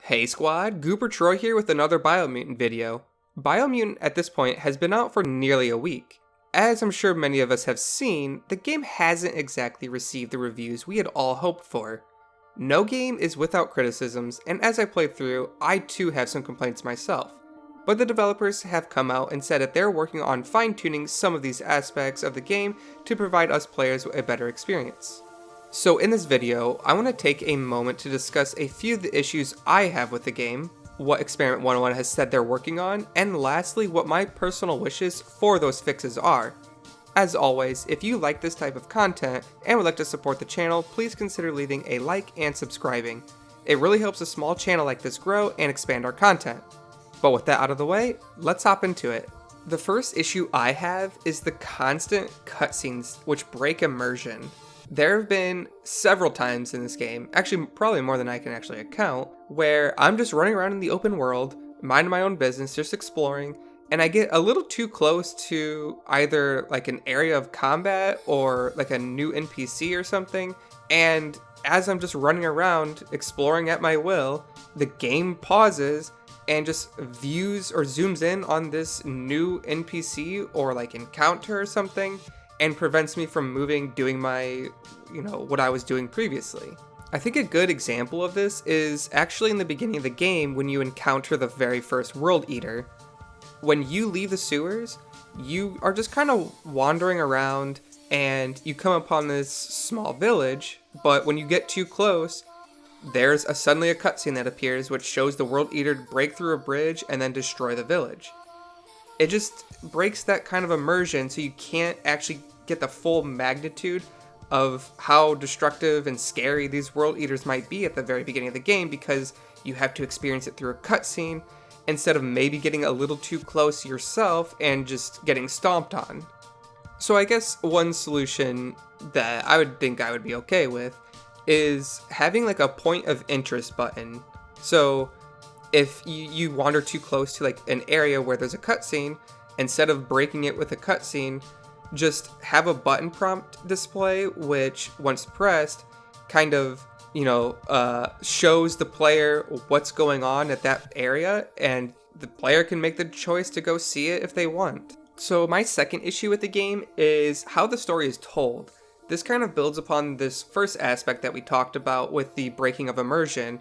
Hey squad, GooberTroy here with another Biomutant video. Biomutant at this point has been out for nearly a week. As I'm sure many of us have seen, the game hasn't exactly received the reviews we had all hoped for. No game is without criticisms, and as I played through, I too have some complaints myself. But the developers have come out and said that they're working on fine-tuning some of these aspects of the game to provide us players a better experience. So in this video, I want to take a moment to discuss a few of the issues I have with the game, what Experiment 101 has said they're working on, and lastly, what my personal wishes for those fixes are. As always, if you like this type of content and would like to support the channel, please consider leaving a like and subscribing. It really helps a small channel like this grow and expand our content. But with that out of the way, let's hop into it. The first issue I have is the constant cutscenes which break immersion. There have been several times in this game, actually probably more than I can actually account, where I'm just running around in the open world, minding my own business, just exploring, and I get a little too close to either like an area of combat or like a new NPC or something, and as I'm just running around exploring at my will, the game pauses and just views or zooms in on this new NPC or like encounter or something, and prevents me from moving, doing my, what I was doing previously. I think a good example of this is actually in the beginning of the game when you encounter the very first World Eater. When you leave the sewers, you are just kind of wandering around and you come upon this small village, but when you get too close, there's suddenly a cutscene that appears which shows the World Eater break through a bridge and then destroy the village. It just breaks that kind of immersion, so you can't actually get the full magnitude of how destructive and scary these World Eaters might be at the very beginning of the game, because you have to experience it through a cutscene instead of maybe getting a little too close yourself and just getting stomped on. So I guess one solution that I would think I would be okay with is having like a point of interest button. So if you wander too close to like an area where there's a cutscene, instead of breaking it with a cutscene, just have a button prompt display, which once pressed, kind of, shows the player what's going on at that area, and the player can make the choice to go see it if they want. So my second issue with the game is how the story is told. This kind of builds upon this first aspect that we talked about with the breaking of immersion.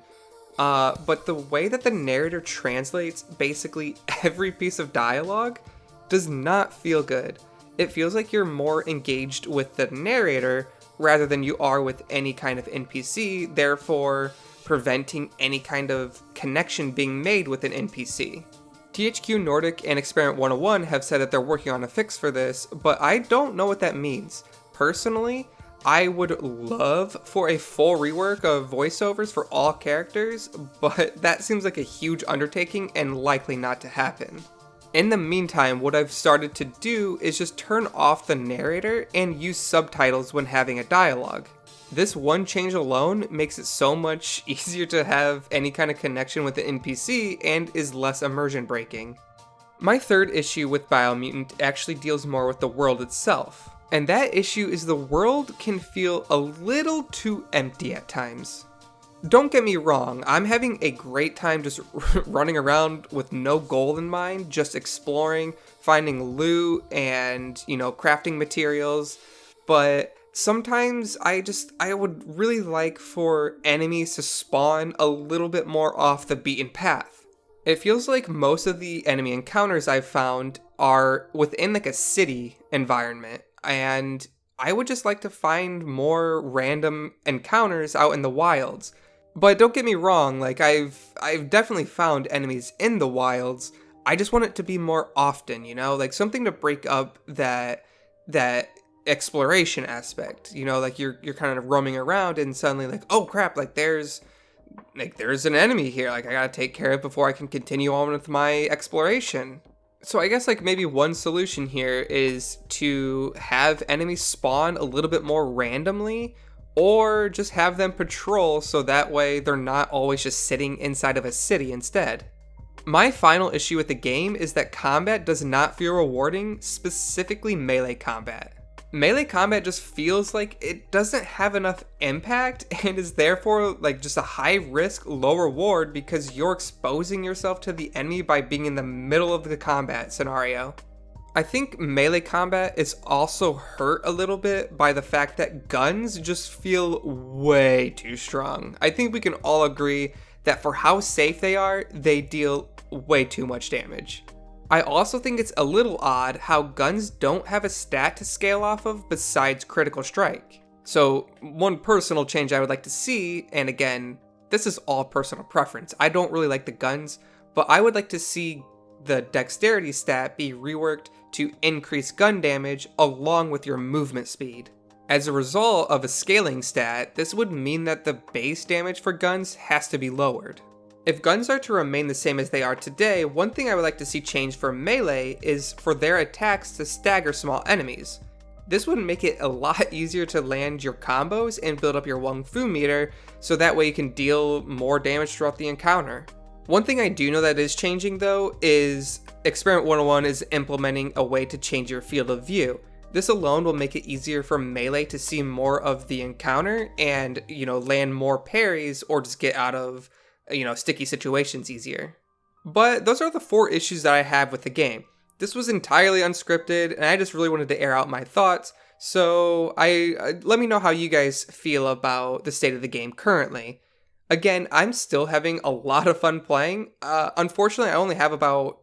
But the way that the narrator translates basically every piece of dialogue does not feel good. It feels like you're more engaged with the narrator rather than you are with any kind of NPC, therefore preventing any kind of connection being made with an NPC. THQ Nordic and Experiment 101 have said that they're working on a fix for this, but I don't know what that means. Personally, I would love for a full rework of voiceovers for all characters, but that seems like a huge undertaking and likely not to happen. In the meantime, what I've started to do is just turn off the narrator and use subtitles when having a dialogue. This one change alone makes it so much easier to have any kind of connection with the NPC and is less immersion breaking. My third issue with Biomutant actually deals more with the world itself. And that issue is the world can feel a little too empty at times. Don't get me wrong, I'm having a great time just running around with no goal in mind, just exploring, finding loot, and, crafting materials. But sometimes I would really like for enemies to spawn a little bit more off the beaten path. It feels like most of the enemy encounters I've found are within like a city environment. And I would just like to find more random encounters out in the wilds. But don't get me wrong, like I've definitely found enemies in the wilds. I just want it to be more often, like something to break up that exploration aspect. Like you're kind of roaming around and suddenly like, oh crap, there's an enemy here. Like I gotta take care of it before I can continue on with my exploration. So I guess maybe one solution here is to have enemies spawn a little bit more randomly, or just have them patrol so that way they're not always just sitting inside of a city instead. My final issue with the game is that combat does not feel rewarding, specifically melee combat. Melee combat just feels like it doesn't have enough impact and is therefore like just a high risk, low reward because you're exposing yourself to the enemy by being in the middle of the combat scenario. I think melee combat is also hurt a little bit by the fact that guns just feel way too strong. I think we can all agree that for how safe they are, they deal way too much damage. I also think it's a little odd how guns don't have a stat to scale off of besides critical strike. So one personal change I would like to see, and again, this is all personal preference, I don't really like the guns, but I would like to see the dexterity stat be reworked to increase gun damage along with your movement speed. As a result of a scaling stat, this would mean that the base damage for guns has to be lowered. If guns are to remain the same as they are today, one thing I would like to see change for melee is for their attacks to stagger small enemies. This would make it a lot easier to land your combos and build up your Wung Fu meter, so that way you can deal more damage throughout the encounter. One thing I do know that is changing though is Experiment 101 is implementing a way to change your field of view. This alone will make it easier for melee to see more of the encounter and, land more parries or just get out of sticky situations easier. But those are the 4 issues that I have with the game. This was entirely unscripted, and I just really wanted to air out my thoughts, so let me know how you guys feel about the state of the game currently. Again, I'm still having a lot of fun playing. Unfortunately, I only have about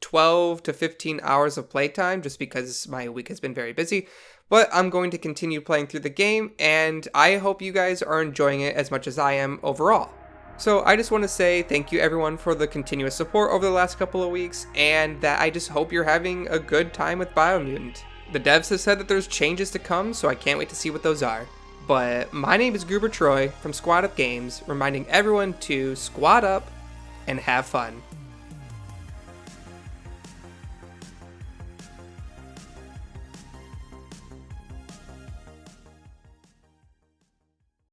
12 to 15 hours of playtime just because my week has been very busy, but I'm going to continue playing through the game, and I hope you guys are enjoying it as much as I am overall. So I just want to say thank you everyone for the continuous support over the last couple of weeks, and that I just hope you're having a good time with Biomutant. The devs have said that there's changes to come, so I can't wait to see what those are. But my name is GooberTroy from Squad Up Games, reminding everyone to squad up and have fun.